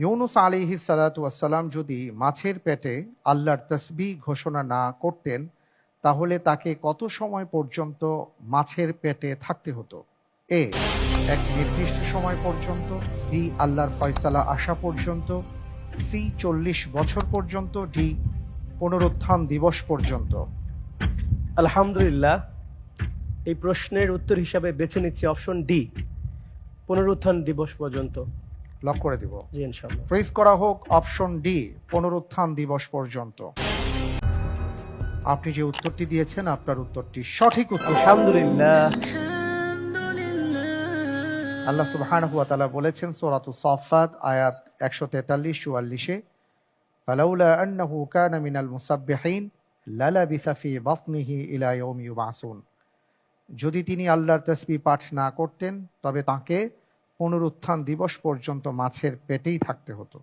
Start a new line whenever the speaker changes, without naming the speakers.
ইউনুস আলাইহিস সালাতু ওয়াসসালাম যদি মাছের পেটে আল্লাহর তাসবিহ ঘোষণা না করতেন, তাহলে তাকে কত সময় পর্যন্ত মাছের পেটে থাকতে হতো? এ, এক নির্দিষ্ট সময় পর্যন্ত, বি, আল্লাহর ফয়সালা আসা পর্যন্ত, সি, 40 বছর পর্যন্ত, ডি, পুনরুত্থান দিবস পর্যন্ত।
আলহামদুলিল্লাহ, এই প্রশ্নের উত্তর হিসাবে বেছে নিচ্ছি অপশন ডি, পুনরুত্থান দিবস পর্যন্ত।
লক করে দিব।
জি ইনশাআল্লাহ।
ফ্রিজ করা হোক অপশন ডি, পুনরুত্থান দিবস পর্যন্ত। আপনি যে উত্তরটি দিয়েছেন, আপনার উত্তরটি সঠিক উত্তর।
আলহামদুলিল্লাহ।
আল্লাহ সুবহানাহু ওয়া তাআলা বলেছেন সূরাতুস সাফফাত আয়াত 143-44-এ, ফালাউলা আন্নাহু কানা মিনাল মুসাব্বিহিন লালাবিসা ফি বাতনিহি ইলা ইয়াউমি ইউবআসুন। যদি তিনি আল্লাহর তাসবিহ পাঠ না করতেন, তবে তাকে পুনরুত্থান দিবস পর্যন্ত মাছের পেটেই থাকতে হতো।